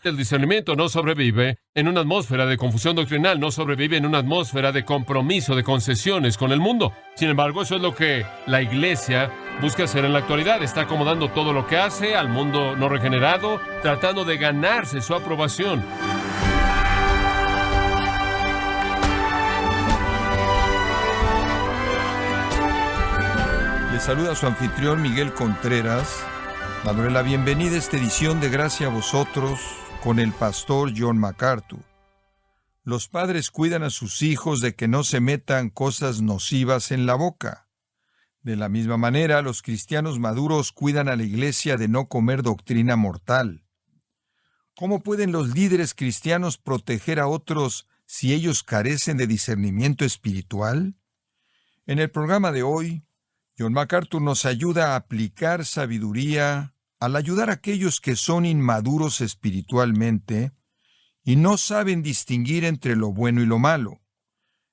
El discernimiento no sobrevive en una atmósfera de confusión doctrinal, no sobrevive en una atmósfera de compromiso, de concesiones con el mundo. Sin embargo, eso es lo que la iglesia busca hacer en la actualidad. Está acomodando todo lo que hace al mundo no regenerado, tratando de ganarse su aprobación. Le saluda su anfitrión Miguel Contreras, dándole la bienvenida a esta edición de Gracia a Vosotros con el pastor John MacArthur. Los padres cuidan a sus hijos de que no se metan cosas nocivas en la boca. De la misma manera, los cristianos maduros cuidan a la iglesia de no comer doctrina mortal. ¿Cómo pueden los líderes cristianos proteger a otros si ellos carecen de discernimiento espiritual? En el programa de hoy, John MacArthur nos ayuda a aplicar sabiduría al ayudar a aquellos que son inmaduros espiritualmente y no saben distinguir entre lo bueno y lo malo.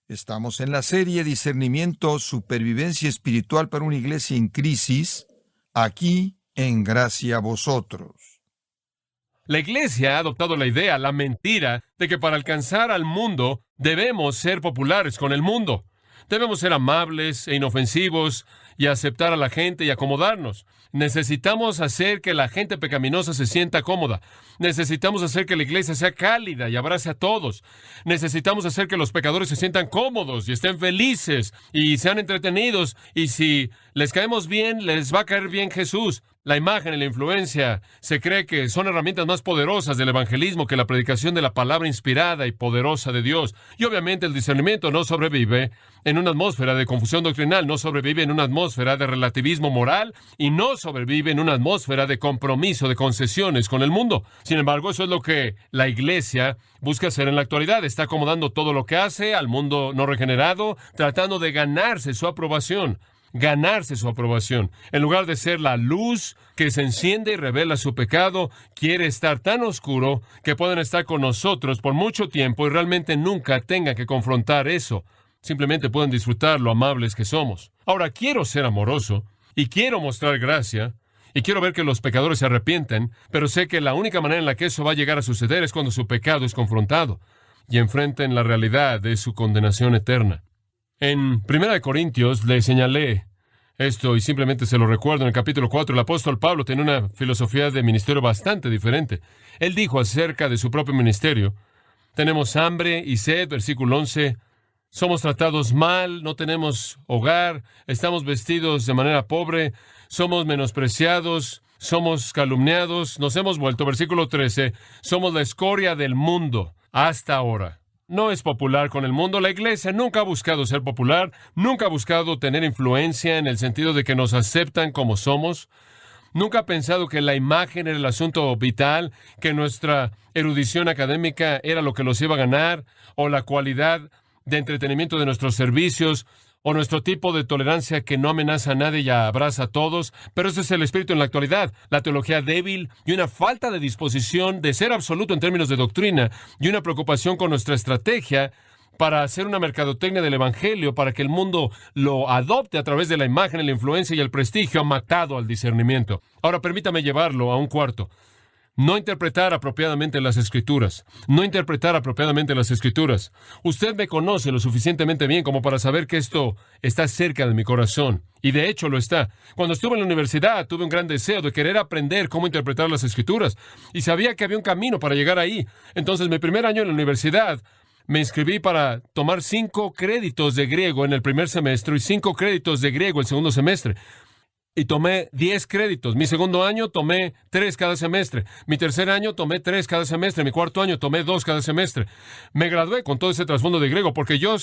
Estamos en la serie Discernimiento, Supervivencia Espiritual para una Iglesia en Crisis, aquí en Gracia a Vosotros. La iglesia ha adoptado la idea, la mentira, de que para alcanzar al mundo debemos ser populares con el mundo. Debemos ser amables e inofensivos y aceptar a la gente y acomodarnos. Necesitamos hacer que la gente pecaminosa se sienta cómoda. Necesitamos hacer que la iglesia sea cálida y abrace a todos. Necesitamos hacer que los pecadores se sientan cómodos y estén felices y sean entretenidos. Y si les caemos bien, les va a caer bien Jesús. La imagen y la influencia se cree que son herramientas más poderosas del evangelismo que la predicación de la palabra inspirada y poderosa de Dios. Y obviamente el discernimiento no sobrevive en una atmósfera de confusión doctrinal, no sobrevive en una atmósfera de relativismo moral y no sobrevive en una atmósfera de compromiso, de concesiones con el mundo. Sin embargo, eso es lo que la iglesia busca hacer en la actualidad. Está acomodando todo lo que hace al mundo no regenerado, tratando de ganarse su aprobación. En lugar de ser la luz que se enciende y revela su pecado, quiere estar tan oscuro que pueden estar con nosotros por mucho tiempo y realmente nunca tengan que confrontar eso. Simplemente pueden disfrutar lo amables que somos. Ahora, quiero ser amoroso y quiero mostrar gracia y quiero ver que los pecadores se arrepienten, pero sé que la única manera en la que eso va a llegar a suceder es cuando su pecado es confrontado y enfrenten la realidad de su condenación eterna. En 1 Corintios le señalé esto y simplemente se lo recuerdo. En el capítulo 4, el apóstol Pablo tenía una filosofía de ministerio bastante diferente. Él dijo acerca de su propio ministerio: tenemos hambre y sed, versículo 11, somos tratados mal, no tenemos hogar, estamos vestidos de manera pobre, somos menospreciados, somos calumniados, nos hemos vuelto, versículo 13, somos la escoria del mundo hasta ahora. No es popular con el mundo. La iglesia nunca ha buscado ser popular, nunca ha buscado tener influencia en el sentido de que nos aceptan como somos. Nunca ha pensado que la imagen era el asunto vital, que nuestra erudición académica era lo que los iba a ganar, o la cualidad de entretenimiento de nuestros servicios, o nuestro tipo de tolerancia que no amenaza a nadie y abraza a todos. Pero ese es el espíritu en la actualidad, la teología débil y una falta de disposición de ser absoluto en términos de doctrina y una preocupación con nuestra estrategia para hacer una mercadotecnia del evangelio para que el mundo lo adopte a través de la imagen, la influencia y el prestigio ha matado al discernimiento. Ahora permítame llevarlo a un cuarto. No interpretar apropiadamente las Escrituras. Usted me conoce lo suficientemente bien como para saber que esto está cerca de mi corazón. Y de hecho lo está. Cuando estuve en la universidad tuve un gran deseo de querer aprender cómo interpretar las Escrituras. Y sabía que había un camino para llegar ahí. Entonces, mi primer año en la universidad, me inscribí para tomar 5 créditos de griego en el primer semestre y 5 créditos de griego el segundo semestre. Y tomé 10 créditos. Mi segundo año tomé 3 cada semestre. Mi tercer año tomé 3 cada semestre. Mi cuarto año tomé 2 cada semestre. Me gradué con todo ese trasfondo de griego porque yo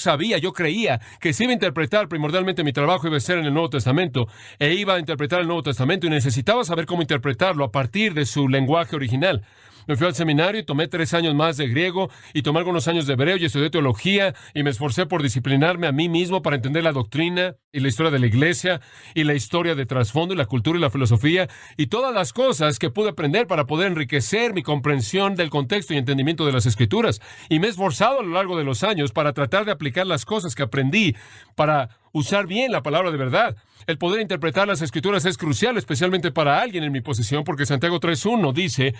creía que si iba a interpretar primordialmente mi trabajo iba a ser en el Nuevo Testamento e iba a interpretar el Nuevo Testamento y necesitaba saber cómo interpretarlo a partir de su lenguaje original. Me fui al seminario y tomé 3 años más de griego y tomé algunos años de hebreo y estudié teología y me esforcé por disciplinarme a mí mismo para entender la doctrina y la historia de la iglesia y la historia de trasfondo y la cultura y la filosofía y todas las cosas que pude aprender para poder enriquecer mi comprensión del contexto y entendimiento de las Escrituras. Y me he esforzado a lo largo de los años para tratar de aplicar las cosas que aprendí para usar bien la palabra de verdad. El poder interpretar las Escrituras es crucial, especialmente para alguien en mi posición, porque Santiago 3:1 dice: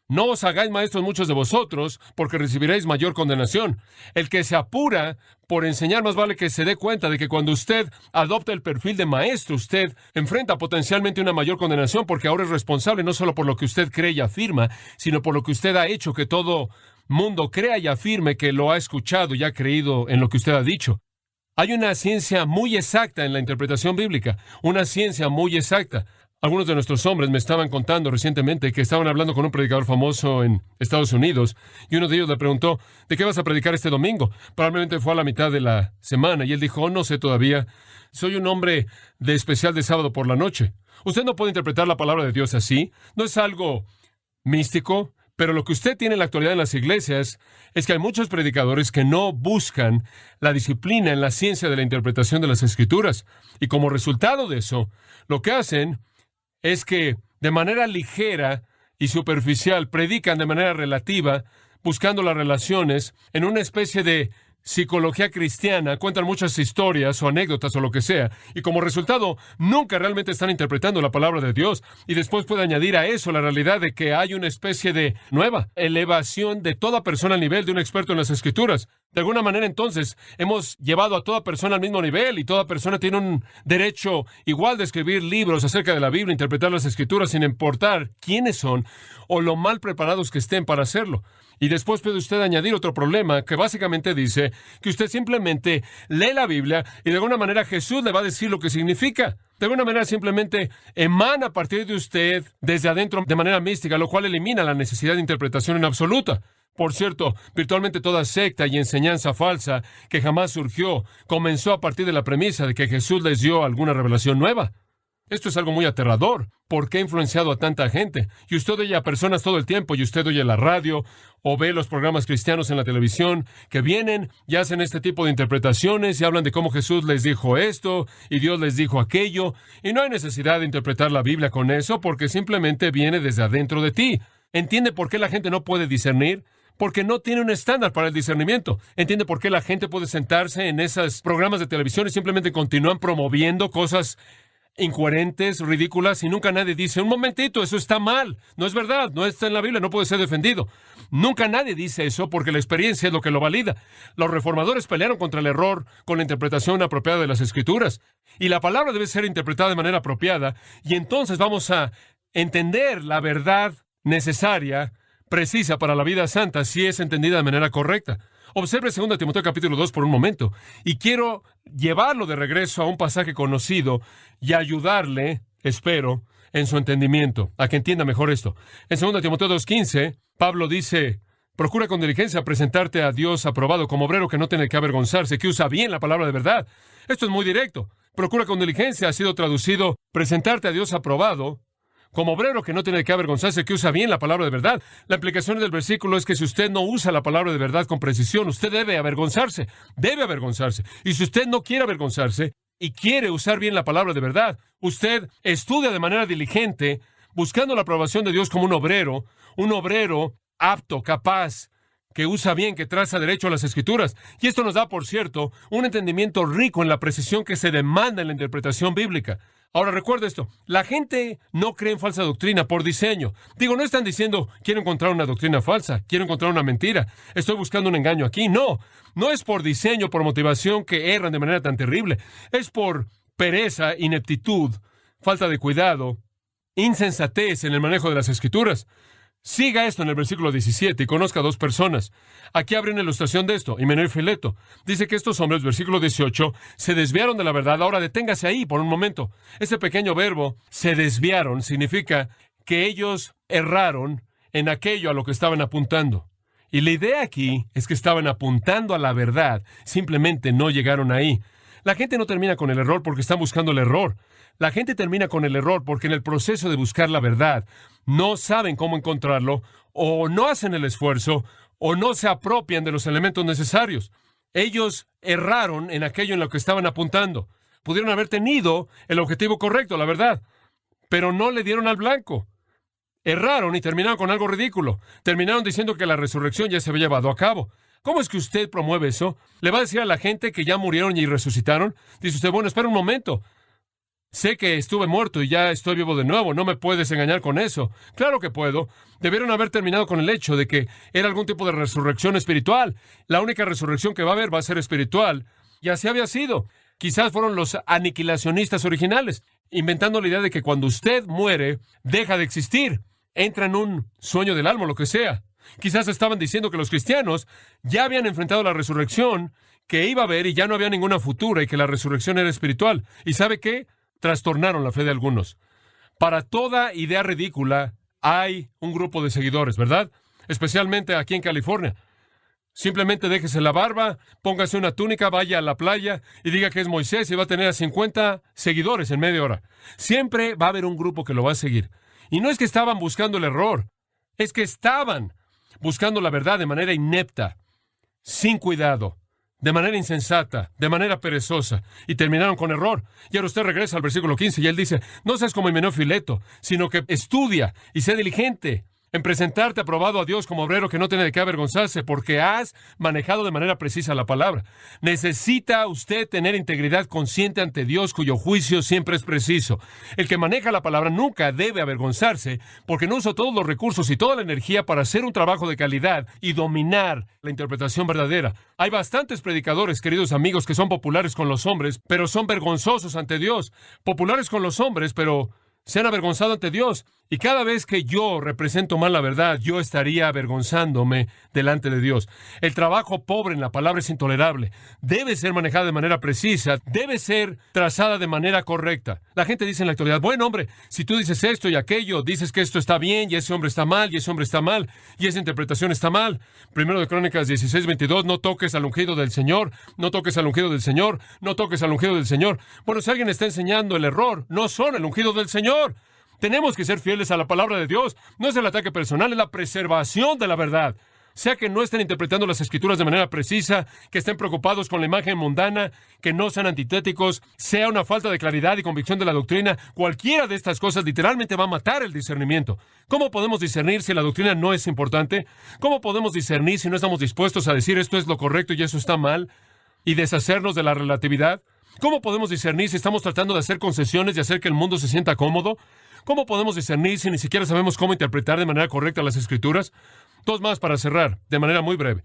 No os hagáis maestros muchos de vosotros, porque recibiréis mayor condenación. El que se apura por enseñar, más vale que se dé cuenta de que cuando usted adopta el perfil de maestro, usted enfrenta potencialmente una mayor condenación, porque ahora es responsable no solo por lo que usted cree y afirma, sino por lo que usted ha hecho que todo mundo crea y afirme que lo ha escuchado y ha creído en lo que usted ha dicho. Hay una ciencia muy exacta en la interpretación bíblica, una ciencia muy exacta. Algunos de nuestros hombres me estaban contando recientemente que estaban hablando con un predicador famoso en Estados Unidos y uno de ellos le preguntó, ¿de qué vas a predicar este domingo? Probablemente fue a la mitad de la semana y él dijo, no sé todavía, soy un hombre de especial de sábado por la noche. Usted no puede interpretar la palabra de Dios así, no es algo místico, pero lo que usted tiene en la actualidad en las iglesias es que hay muchos predicadores que no buscan la disciplina en la ciencia de la interpretación de las Escrituras y como resultado de eso, lo que hacen es que de manera ligera y superficial predican de manera relativa, buscando las relaciones en una especie de psicología cristiana, cuentan muchas historias o anécdotas o lo que sea, y como resultado nunca realmente están interpretando la palabra de Dios, y después puede añadir a eso la realidad de que hay una especie de nueva elevación de toda persona al nivel de un experto en las Escrituras. De alguna manera, entonces, hemos llevado a toda persona al mismo nivel y toda persona tiene un derecho igual de escribir libros acerca de la Biblia, interpretar las Escrituras sin importar quiénes son o lo mal preparados que estén para hacerlo. Y después puede usted añadir otro problema que básicamente dice que usted simplemente lee la Biblia y de alguna manera Jesús le va a decir lo que significa. De alguna manera simplemente emana a partir de usted desde adentro de manera mística, lo cual elimina la necesidad de interpretación en absoluta. Por cierto, virtualmente toda secta y enseñanza falsa que jamás surgió comenzó a partir de la premisa de que Jesús les dio alguna revelación nueva. Esto es algo muy aterrador, porque ha influenciado a tanta gente. Y usted oye a personas todo el tiempo, y usted oye la radio, o ve los programas cristianos en la televisión, que vienen y hacen este tipo de interpretaciones, y hablan de cómo Jesús les dijo esto, y Dios les dijo aquello, y no hay necesidad de interpretar la Biblia con eso, porque simplemente viene desde adentro de ti. ¿Entiende por qué la gente no puede discernir? Porque no tiene un estándar para el discernimiento. ¿Entiende por qué la gente puede sentarse en esos programas de televisión y simplemente continúan promoviendo cosas incoherentes, ridículas, y nunca nadie dice, un momentito, eso está mal, no es verdad, no está en la Biblia, no puede ser defendido? Nunca nadie dice eso porque la experiencia es lo que lo valida. Los reformadores pelearon contra el error con la interpretación apropiada de las Escrituras, y la palabra debe ser interpretada de manera apropiada, y entonces vamos a entender la verdad necesaria, precisa para la vida santa, si es entendida de manera correcta. Observe 2 Timoteo capítulo 2 por un momento, y quiero llevarlo de regreso a un pasaje conocido y ayudarle, espero, en su entendimiento, a que entienda mejor esto. En 2 Timoteo 2:15, Pablo dice, procura con diligencia presentarte a Dios aprobado como obrero que no tiene que avergonzarse, que usa bien la palabra de verdad. Esto es muy directo. Procura con diligencia ha sido traducido, presentarte a Dios aprobado, como obrero que no tiene que avergonzarse, que usa bien la palabra de verdad. La implicación del versículo es que si usted no usa la palabra de verdad con precisión, usted debe avergonzarse. Debe avergonzarse. Y si usted no quiere avergonzarse y quiere usar bien la palabra de verdad, usted estudia de manera diligente, buscando la aprobación de Dios como un obrero apto, capaz, que usa bien, que traza derecho a las Escrituras. Y esto nos da, por cierto, un entendimiento rico en la precisión que se demanda en la interpretación bíblica. Ahora, recuerda esto, la gente no cree en falsa doctrina por diseño. Digo, no están diciendo, quiero encontrar una doctrina falsa, quiero encontrar una mentira, estoy buscando un engaño aquí. No, no es por diseño, por motivación que erran de manera tan terrible. Es por pereza, ineptitud, falta de cuidado, insensatez en el manejo de las Escrituras. Siga esto en el versículo 17 y conozca a dos personas. Aquí abre una ilustración de esto, Himeneo y Fileto. Dice que estos hombres, versículo 18, se desviaron de la verdad. Ahora deténgase ahí por un momento. Ese pequeño verbo, se desviaron, significa que ellos erraron en aquello a lo que estaban apuntando. Y la idea aquí es que estaban apuntando a la verdad, simplemente no llegaron ahí. La gente no termina con el error porque están buscando el error. La gente termina con el error porque en el proceso de buscar la verdad no saben cómo encontrarlo, o no hacen el esfuerzo, o no se apropian de los elementos necesarios. Ellos erraron en aquello en lo que estaban apuntando. Pudieron haber tenido el objetivo correcto, la verdad, pero no le dieron al blanco. Erraron y terminaron con algo ridículo. Terminaron diciendo que la resurrección ya se había llevado a cabo. ¿Cómo es que usted promueve eso? ¿Le va a decir a la gente que ya murieron y resucitaron? Dice usted, bueno, espera un momento. Sé que estuve muerto y ya estoy vivo de nuevo. No me puedes engañar con eso. Claro que puedo. Debieron haber terminado con el hecho de que era algún tipo de resurrección espiritual. La única resurrección que va a haber va a ser espiritual. Y así había sido. Quizás fueron los aniquilacionistas originales, inventando la idea de que cuando usted muere, deja de existir. Entra en un sueño del alma, lo que sea. Quizás estaban diciendo que los cristianos ya habían enfrentado la resurrección, que iba a haber y ya no había ninguna futura y que la resurrección era espiritual. ¿Y sabe qué? Trastornaron la fe de algunos. Para toda idea ridícula hay un grupo de seguidores, ¿verdad? Especialmente aquí en California. Simplemente déjese la barba, póngase una túnica, vaya a la playa y diga que es Moisés y va a tener a 50 seguidores en media hora. Siempre va a haber un grupo que lo va a seguir. Y no es que estaban buscando el error, es que estaban buscando la verdad de manera inepta, sin cuidado, de manera insensata, de manera perezosa, y terminaron con error. Y ahora usted regresa al versículo 15 y él dice, no seas como Himeneo Fileto, sino que estudia y sé diligente en presentarte aprobado a Dios como obrero que no tiene de qué avergonzarse, porque has manejado de manera precisa la palabra. Necesita usted tener integridad consciente ante Dios, cuyo juicio siempre es preciso. El que maneja la palabra nunca debe avergonzarse, porque no usa todos los recursos y toda la energía para hacer un trabajo de calidad y dominar la interpretación verdadera. Hay bastantes predicadores, queridos amigos, que son populares con los hombres, pero son vergonzosos ante Dios. Populares con los hombres, pero se han avergonzado ante Dios. Y cada vez que yo represento mal la verdad, yo estaría avergonzándome delante de Dios. El trabajo pobre en la palabra es intolerable. Debe ser manejada de manera precisa, debe ser trazada de manera correcta. La gente dice en la actualidad, bueno, hombre, si tú dices esto y aquello, dices que esto está bien y ese hombre está mal y ese hombre está mal y esa interpretación está mal. Primero de Crónicas 16:22, no toques al ungido del Señor, no toques al ungido del Señor, no toques al ungido del Señor. Bueno, si alguien está enseñando el error, no son el ungido del Señor. Tenemos que ser fieles a la palabra de Dios. No es el ataque personal, es la preservación de la verdad. Sea que no estén interpretando las Escrituras de manera precisa, que estén preocupados con la imagen mundana, que no sean antitéticos, sea una falta de claridad y convicción de la doctrina, cualquiera de estas cosas literalmente va a matar el discernimiento. ¿Cómo podemos discernir si la doctrina no es importante? ¿Cómo podemos discernir si no estamos dispuestos a decir esto es lo correcto y eso está mal? ¿Y deshacernos de la relatividad? ¿Cómo podemos discernir si estamos tratando de hacer concesiones y hacer que el mundo se sienta cómodo? ¿Cómo podemos discernir si ni siquiera sabemos cómo interpretar de manera correcta las Escrituras? Dos más para cerrar, de manera muy breve.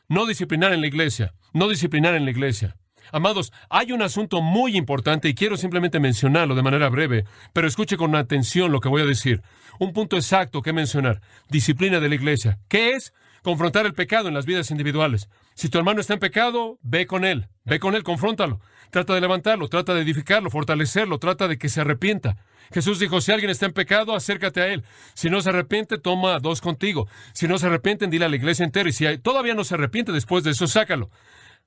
No disciplinar en la iglesia. No disciplinar en la iglesia. Amados, hay un asunto muy importante y quiero simplemente mencionarlo de manera breve, pero escuche con atención lo que voy a decir. Un punto exacto que mencionar. Disciplina de la iglesia. ¿Qué es? Confrontar el pecado en las vidas individuales. Si tu hermano está en pecado, ve con él, confróntalo. Trata de levantarlo, trata de edificarlo, fortalecerlo, trata de que se arrepienta. Jesús dijo, si alguien está en pecado, acércate a él. Si no se arrepiente, toma a dos contigo. Si no se arrepienten, dile a la iglesia entera. Y si todavía no se arrepiente después de eso, sácalo.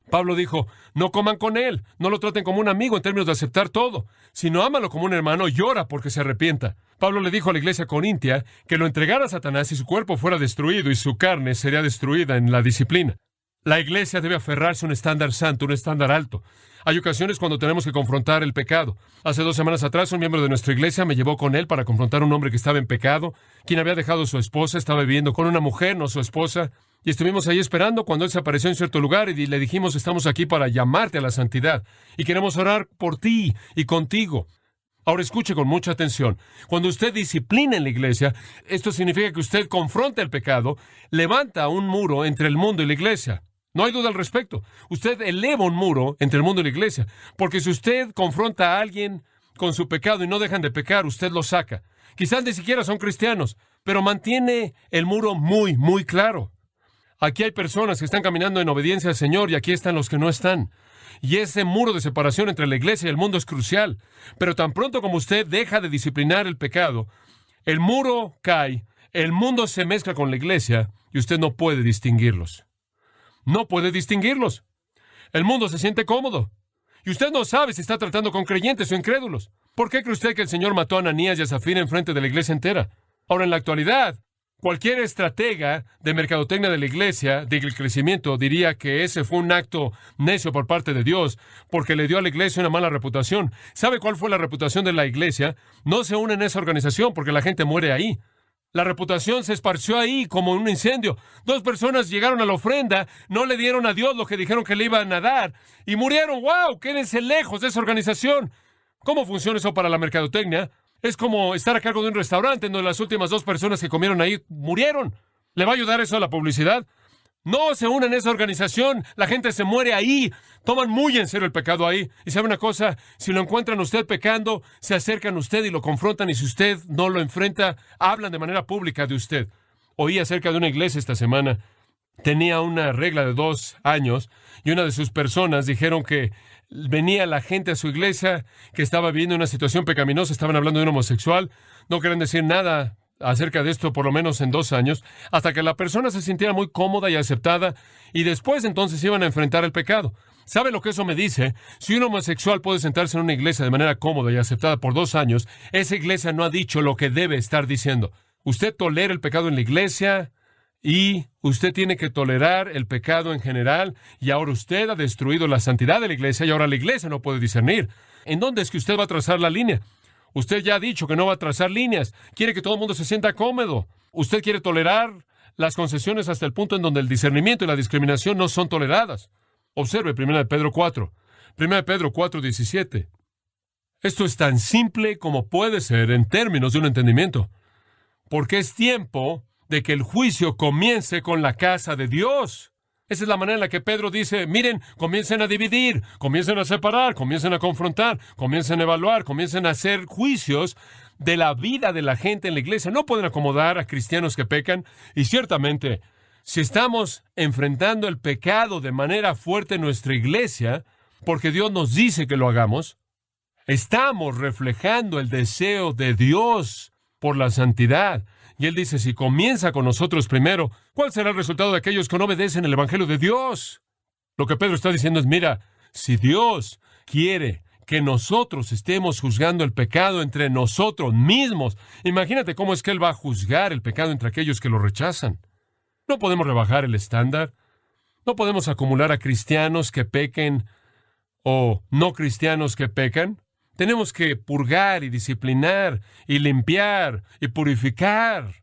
Pablo dijo, no coman con él, no lo traten como un amigo en términos de aceptar todo, sino ámalo como un hermano y ora porque se arrepienta. Pablo le dijo a la iglesia corintia que lo entregara a Satanás y su cuerpo fuera destruido y su carne sería destruida en la disciplina. La iglesia debe aferrarse a un estándar santo, un estándar alto. Hay ocasiones cuando tenemos que confrontar el pecado. Hace 2 semanas atrás, un miembro de nuestra iglesia me llevó con él para confrontar a un hombre que estaba en pecado, quien había dejado a su esposa, estaba viviendo con una mujer, no su esposa, y estuvimos ahí esperando cuando él se apareció en cierto lugar y le dijimos, estamos aquí para llamarte a la santidad y queremos orar por ti y contigo. Ahora escuche con mucha atención. Cuando usted disciplina en la iglesia, esto significa que usted confronta el pecado, levanta un muro entre el mundo y la iglesia. No hay duda al respecto. Usted eleva un muro entre el mundo y la iglesia, porque si usted confronta a alguien con su pecado y no dejan de pecar, usted lo saca. Quizás ni siquiera son cristianos, pero mantiene el muro muy, muy claro. Aquí hay personas que están caminando en obediencia al Señor y aquí están los que no están. Y ese muro de separación entre la iglesia y el mundo es crucial. Pero tan pronto como usted deja de disciplinar el pecado, el muro cae, el mundo se mezcla con la iglesia y usted no puede distinguirlos. No puede distinguirlos. El mundo se siente cómodo. Y usted no sabe si está tratando con creyentes o incrédulos. ¿Por qué cree usted que el Señor mató a Ananías y a Zafira en frente de la iglesia entera? Ahora, en la actualidad, cualquier estratega de mercadotecnia de la iglesia, del crecimiento, diría que ese fue un acto necio por parte de Dios, porque le dio a la iglesia una mala reputación. ¿Sabe cuál fue la reputación de la iglesia? No se une en esa organización porque la gente muere ahí. La reputación se esparció ahí como un incendio. 2 personas llegaron a la ofrenda, no le dieron a Dios lo que dijeron que le iban a dar, y murieron. ¡Wow! Quédense lejos de esa organización. ¿Cómo funciona eso para la mercadotecnia? Es como estar a cargo de un restaurante en donde las últimas 2 personas que comieron ahí murieron. ¿Le va a ayudar eso a la publicidad? No se unen a esa organización. La gente se muere ahí. Toman muy en serio el pecado ahí. Y sabe una cosa, si lo encuentran usted pecando, se acercan a usted y lo confrontan. Y si usted no lo enfrenta, hablan de manera pública de usted. Oí acerca de una iglesia esta semana. Tenía una regla de 2 años y una de sus personas dijeron que venía la gente a su iglesia que estaba viviendo una situación pecaminosa, estaban hablando de un homosexual, no querían decir nada acerca de esto por lo menos en 2 años, hasta que la persona se sintiera muy cómoda y aceptada, y después entonces iban a enfrentar el pecado. ¿Sabe lo que eso me dice? Si un homosexual puede sentarse en una iglesia de manera cómoda y aceptada por 2 años, esa iglesia no ha dicho lo que debe estar diciendo. Usted tolera el pecado en la iglesia, y usted tiene que tolerar el pecado en general, y ahora usted ha destruido la santidad de la iglesia, y ahora la iglesia no puede discernir. ¿En dónde es que usted va a trazar la línea? Usted ya ha dicho que no va a trazar líneas. Quiere que todo el mundo se sienta cómodo. Usted quiere tolerar las concesiones hasta el punto en donde el discernimiento y la discriminación no son toleradas. Observe 1 Pedro 4. 1 Pedro 4:17. Esto es tan simple como puede ser en términos de un entendimiento. Porque es tiempo de que el juicio comience con la casa de Dios. Esa es la manera en la que Pedro dice, miren, comiencen a dividir, comiencen a separar, comiencen a confrontar, comiencen a evaluar, comiencen a hacer juicios de la vida de la gente en la iglesia. No pueden acomodar a cristianos que pecan, y ciertamente, si estamos enfrentando el pecado de manera fuerte en nuestra iglesia, porque Dios nos dice que lo hagamos, estamos reflejando el deseo de Dios por la santidad. Y Él dice, si comienza con nosotros primero, ¿cuál será el resultado de aquellos que no obedecen el Evangelio de Dios? Lo que Pedro está diciendo es, mira, si Dios quiere que nosotros estemos juzgando el pecado entre nosotros mismos, imagínate cómo es que Él va a juzgar el pecado entre aquellos que lo rechazan. No podemos rebajar el estándar. No podemos acumular a cristianos que pequen o no cristianos que pecan. Tenemos que purgar y disciplinar y limpiar y purificar.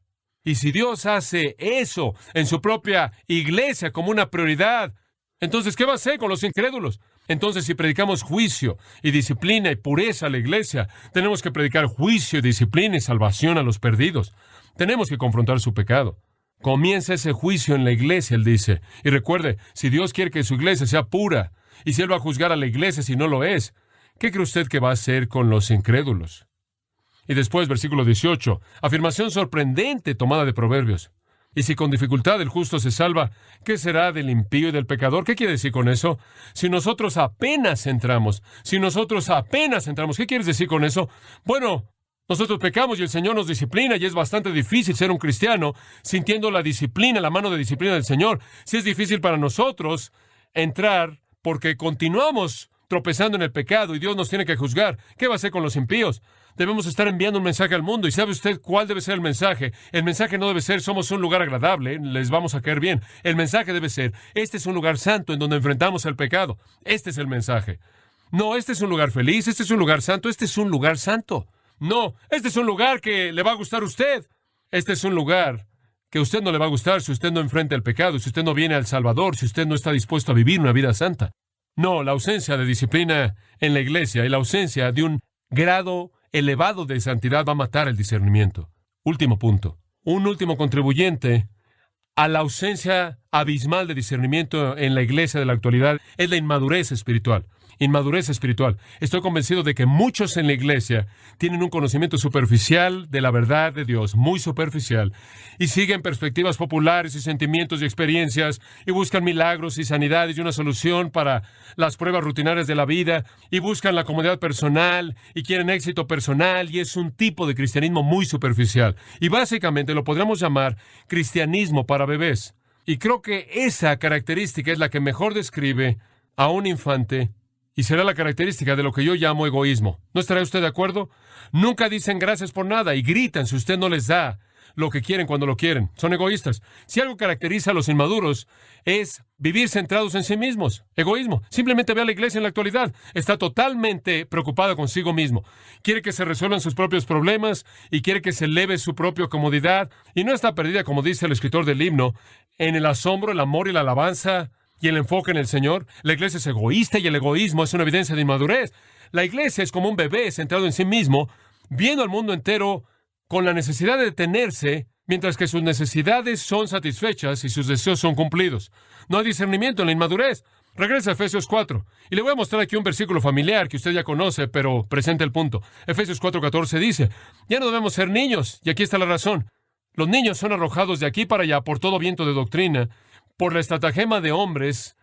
Y si Dios hace eso en su propia iglesia como una prioridad, entonces, ¿qué va a hacer con los incrédulos? Entonces, si predicamos juicio y disciplina y pureza a la iglesia, tenemos que predicar juicio, disciplina y salvación a los perdidos. Tenemos que confrontar su pecado. Comienza ese juicio en la iglesia, Él dice. Y recuerde, si Dios quiere que su iglesia sea pura, y si Él va a juzgar a la iglesia si no lo es, ¿qué cree usted que va a hacer con los incrédulos? Y después, versículo 18, afirmación sorprendente tomada de Proverbios. Y si con dificultad el justo se salva, ¿qué será del impío y del pecador? ¿Qué quiere decir con eso? Si nosotros apenas entramos, ¿qué quieres decir con eso? Bueno, nosotros pecamos y el Señor nos disciplina, y es bastante difícil ser un cristiano sintiendo la disciplina, la mano de disciplina del Señor. Si es difícil para nosotros entrar porque continuamos tropezando en el pecado y Dios nos tiene que juzgar, ¿qué va a hacer con los impíos? Debemos estar enviando un mensaje al mundo. ¿Y sabe usted cuál debe ser el mensaje? El mensaje no debe ser, somos un lugar agradable, les vamos a caer bien. El mensaje debe ser, este es un lugar santo en donde enfrentamos el pecado. Este es el mensaje. No, este es un lugar feliz, este es un lugar santo, este es un lugar santo. No, este es un lugar que le va a gustar a usted. Este es un lugar que a usted no le va a gustar si usted no enfrenta el pecado, si usted no viene al Salvador, si usted no está dispuesto a vivir una vida santa. No, la ausencia de disciplina en la iglesia y la ausencia de un grado elevado de santidad va a matar el discernimiento. Último punto. Un último contribuyente a la ausencia abismal de discernimiento en la iglesia de la actualidad es la inmadurez espiritual. Inmadurez espiritual. Estoy convencido de que muchos en la iglesia tienen un conocimiento superficial de la verdad de Dios, muy superficial, y siguen perspectivas populares y sentimientos y experiencias, y buscan milagros y sanidades y una solución para las pruebas rutinarias de la vida, y buscan la comodidad personal, y quieren éxito personal, y es un tipo de cristianismo muy superficial. Y básicamente lo podríamos llamar cristianismo para bebés. Y creo que esa característica es la que mejor describe a un infante, y será la característica de lo que yo llamo egoísmo. ¿No estará usted de acuerdo? Nunca dicen gracias por nada y gritan si usted no les da lo que quieren cuando lo quieren. Son egoístas. Si algo caracteriza a los inmaduros es vivir centrados en sí mismos. Egoísmo. Simplemente ve a la iglesia en la actualidad. Está totalmente preocupada consigo mismo. Quiere que se resuelvan sus propios problemas y quiere que se eleve su propia comodidad. Y no está perdida, como dice el escritor del himno, en el asombro, el amor y la alabanza y el enfoque en el Señor. La iglesia es egoísta y el egoísmo es una evidencia de inmadurez. La iglesia es como un bebé centrado en sí mismo, viendo al mundo entero con la necesidad de detenerse, mientras que sus necesidades son satisfechas y sus deseos son cumplidos. No hay discernimiento en la inmadurez. Regresa a Efesios 4. Y le voy a mostrar aquí un versículo familiar que usted ya conoce, pero presenta el punto. Efesios 4:14 dice, ya no debemos ser niños, y aquí está la razón. Los niños son arrojados de aquí para allá por todo viento de doctrina, por la estratagema de hombres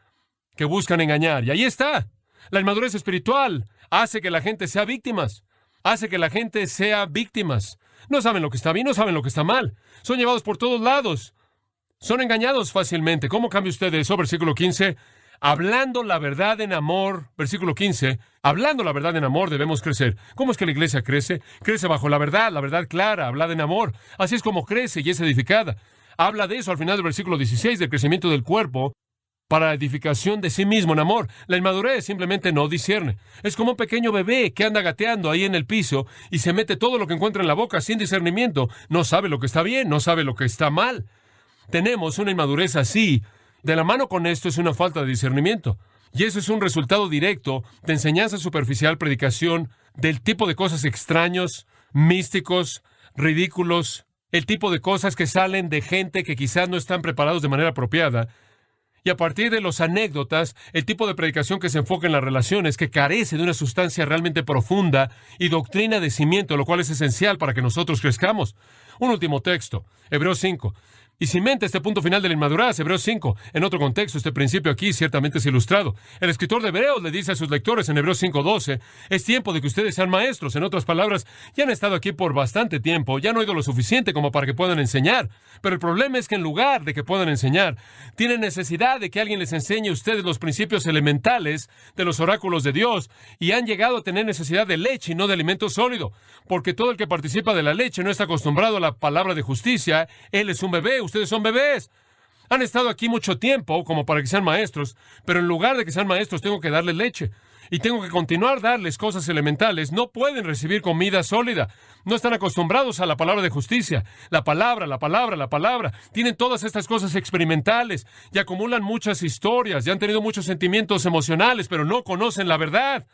que buscan engañar. Y ahí está. La inmadurez espiritual hace que la gente sea víctimas. Hace que la gente sea víctimas. No saben lo que está bien, no saben lo que está mal. Son llevados por todos lados. Son engañados fácilmente. ¿Cómo cambia usted eso? Versículo 15. Hablando la verdad en amor, versículo 15, hablando la verdad en amor debemos crecer. ¿Cómo es que la iglesia crece? Crece bajo la verdad clara, hablada en amor. Así es como crece y es edificada. Habla de eso al final del versículo 16, del crecimiento del cuerpo para la edificación de sí mismo en amor. La inmadurez simplemente no discierne. Es como un pequeño bebé que anda gateando ahí en el piso y se mete todo lo que encuentra en la boca sin discernimiento. No sabe lo que está bien, no sabe lo que está mal. Tenemos una inmadurez así. De la mano con esto es una falta de discernimiento. Y eso es un resultado directo de enseñanza superficial, predicación, del tipo de cosas extraños, místicos, ridículos, el tipo de cosas que salen de gente que quizás no están preparados de manera apropiada. Y a partir de las anécdotas, el tipo de predicación que se enfoca en las relaciones, que carece de una sustancia realmente profunda y doctrina de cimiento, lo cual es esencial para que nosotros crezcamos. Un último texto, Hebreos 5. Y cimenta este punto final de la inmadurez, Hebreos 5. En otro contexto, este principio aquí ciertamente es ilustrado. El escritor de Hebreos le dice a sus lectores en Hebreos 5:12, es tiempo de que ustedes sean maestros. En otras palabras, ya han estado aquí por bastante tiempo, ya han oído lo suficiente como para que puedan enseñar. Pero el problema es que en lugar de que puedan enseñar, tienen necesidad de que alguien les enseñe a ustedes los principios elementales de los oráculos de Dios, y han llegado a tener necesidad de leche y no de alimento sólido, porque todo el que participa de la leche no está acostumbrado a la palabra de justicia. Él es un bebé. Ustedes son bebés. Han estado aquí mucho tiempo como para que sean maestros, pero en lugar de que sean maestros tengo que darles leche. Y tengo que continuar darles cosas elementales. No pueden recibir comida sólida. No están acostumbrados a la palabra de justicia. La palabra. Tienen todas estas cosas experimentales y acumulan muchas historias. Ya han tenido muchos sentimientos emocionales, pero no conocen la verdad.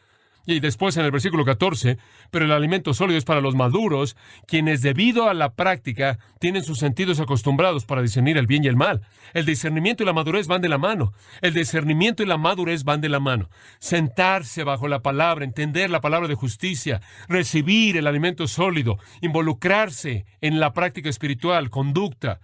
Y después en el versículo 14, pero el alimento sólido es para los maduros, quienes debido a la práctica tienen sus sentidos acostumbrados para discernir el bien y el mal. El discernimiento y la madurez van de la mano. El discernimiento y la madurez van de la mano. Sentarse bajo la palabra, entender la palabra de justicia, recibir el alimento sólido, involucrarse en la práctica espiritual, conducta.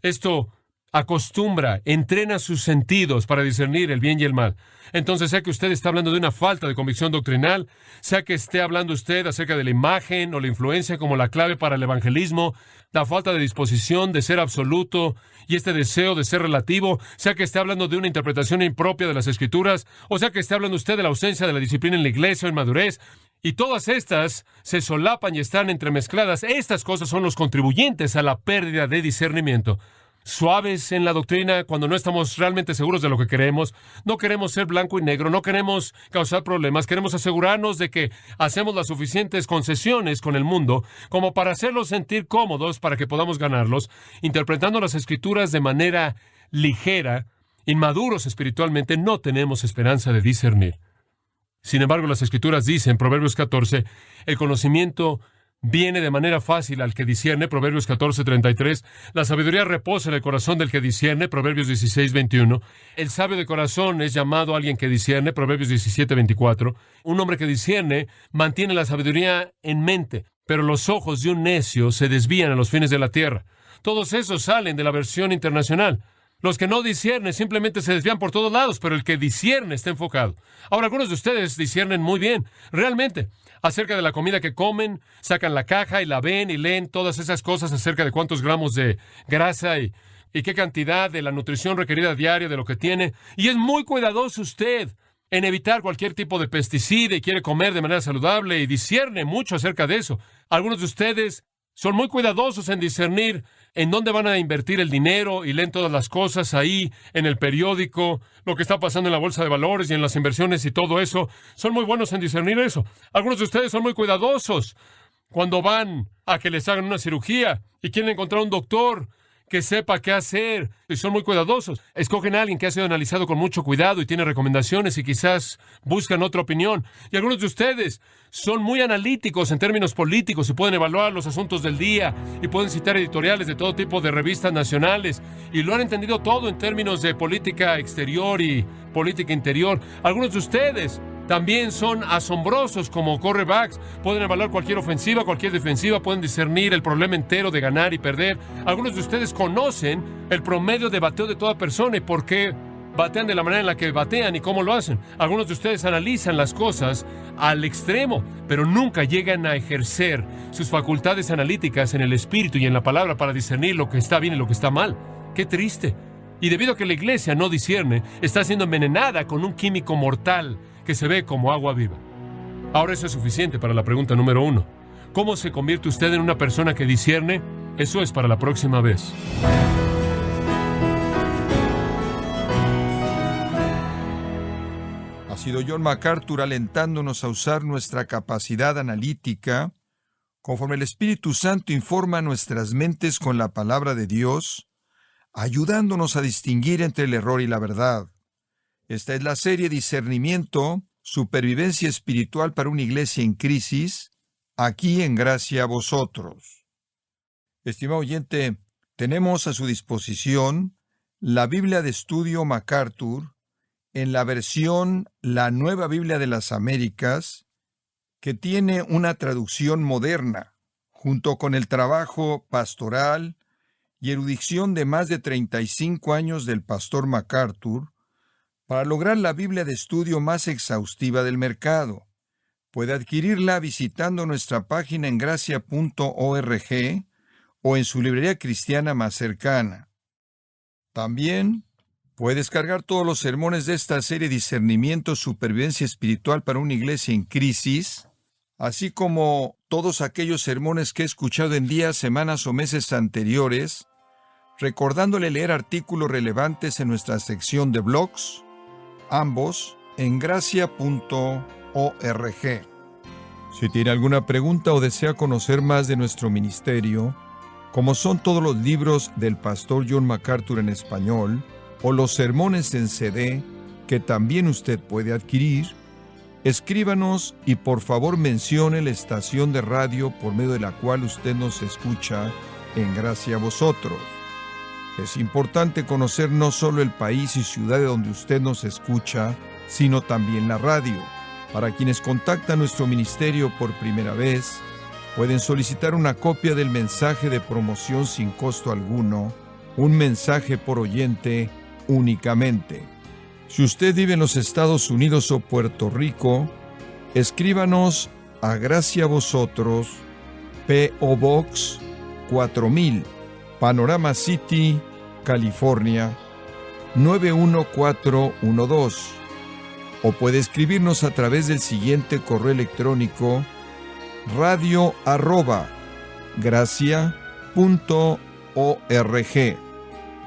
Esto acostumbra, entrena sus sentidos para discernir el bien y el mal. Entonces, sea que usted está hablando de una falta de convicción doctrinal, sea que esté hablando usted acerca de la imagen o la influencia como la clave para el evangelismo, la falta de disposición de ser absoluto y este deseo de ser relativo, sea que esté hablando de una interpretación impropia de las Escrituras, o sea que esté hablando usted de la ausencia de la disciplina en la iglesia o en madurez, y todas estas se solapan y están entremezcladas. Estas cosas son los contribuyentes a la pérdida de discernimiento. Suaves en la doctrina cuando no estamos realmente seguros de lo que queremos. No queremos ser blanco y negro, no queremos causar problemas, queremos asegurarnos de que hacemos las suficientes concesiones con el mundo como para hacerlos sentir cómodos para que podamos ganarlos, interpretando las Escrituras de manera ligera. Inmaduros espiritualmente, no tenemos esperanza de discernir. Sin embargo, las Escrituras dicen, Proverbios 14, el conocimiento viene de manera fácil al que discierne, Proverbios 14:33. La sabiduría reposa en el corazón del que discierne, Proverbios 16:21. El sabio de corazón es llamado alguien que discierne, Proverbios 17:24. Un hombre que discierne mantiene la sabiduría en mente, pero los ojos de un necio se desvían a los fines de la tierra. Todos esos salen de la versión internacional. Los que no disciernen simplemente se desvían por todos lados, pero el que discierne está enfocado. Ahora, algunos de ustedes disciernen muy bien, realmente, acerca de la comida que comen, sacan la caja y la ven y leen todas esas cosas acerca de cuántos gramos de grasa y qué cantidad de la nutrición requerida diaria de lo que tiene. Y es muy cuidadoso usted en evitar cualquier tipo de pesticida y quiere comer de manera saludable y discierne mucho acerca de eso. Algunos de ustedes son muy cuidadosos en discernir en dónde van a invertir el dinero y leen todas las cosas ahí en el periódico, lo que está pasando en la bolsa de valores y en las inversiones y todo eso. Son muy buenos en discernir eso. Algunos de ustedes son muy cuidadosos cuando van a que les hagan una cirugía y quieren encontrar un doctor que sepa qué hacer, y son muy cuidadosos. Escogen a alguien que ha sido analizado con mucho cuidado y tiene recomendaciones y quizás buscan otra opinión. Y algunos de ustedes son muy analíticos en términos políticos y pueden evaluar los asuntos del día y pueden citar editoriales de todo tipo de revistas nacionales y lo han entendido todo en términos de política exterior y política interior. Algunos de ustedes también son asombrosos como quarterbacks. Pueden evaluar cualquier ofensiva, cualquier defensiva, pueden discernir el problema entero de ganar y perder. Algunos de ustedes conocen el promedio de bateo de toda persona y por qué batean de la manera en la que batean y cómo lo hacen. Algunos de ustedes analizan las cosas al extremo, pero nunca llegan a ejercer sus facultades analíticas en el espíritu y en la palabra para discernir lo que está bien y lo que está mal. ¡Qué triste! Y debido a que la iglesia no discierne, está siendo envenenada con un químico mortal que se ve como agua viva. Ahora eso es suficiente para la pregunta número 1. ¿Cómo se convierte usted en una persona que discierne? Eso es para la próxima vez. Ha sido John MacArthur alentándonos a usar nuestra capacidad analítica conforme el Espíritu Santo informa nuestras mentes con la palabra de Dios, ayudándonos a distinguir entre el error y la verdad. Esta es la serie Discernimiento, Supervivencia Espiritual para una Iglesia en Crisis, aquí en Gracia a Vosotros. Estimado oyente, tenemos a su disposición la Biblia de Estudio MacArthur en la versión La Nueva Biblia de las Américas, que tiene una traducción moderna, junto con el trabajo pastoral y erudición de más de 35 años del pastor MacArthur, para lograr la Biblia de estudio más exhaustiva del mercado. Puede adquirirla visitando nuestra página en gracia.org o en su librería cristiana más cercana. También puede descargar todos los sermones de esta serie Discernimiento, Supervivencia Espiritual para una Iglesia en Crisis, así como todos aquellos sermones que he escuchado en días, semanas o meses anteriores, recordándole leer artículos relevantes en nuestra sección de blogs, ambos en gracia.org. Si tiene alguna pregunta o desea conocer más de nuestro ministerio, como son todos los libros del pastor John MacArthur en español, o los sermones en CD, que también usted puede adquirir, escríbanos y por favor mencione la estación de radio por medio de la cual usted nos escucha en Gracia a Vosotros. Es importante conocer no solo el país y ciudad de donde usted nos escucha, sino también la radio. Para quienes contactan nuestro ministerio por primera vez, pueden solicitar una copia del mensaje de promoción sin costo alguno, un mensaje por oyente únicamente. Si usted vive en los Estados Unidos o Puerto Rico, escríbanos a Gracia a Vosotros, P.O. Box 4000, Panorama City, California, 91412. O puede escribirnos a través del siguiente correo electrónico: radio@gracia.org.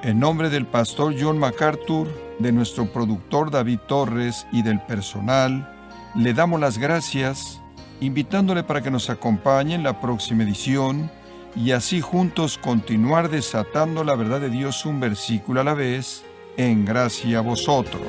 En nombre del pastor John MacArthur, de nuestro productor David Torres y del personal, le damos las gracias, invitándole para que nos acompañe en la próxima edición y así juntos continuar desatando la verdad de Dios un versículo a la vez en Gracia a Vosotros.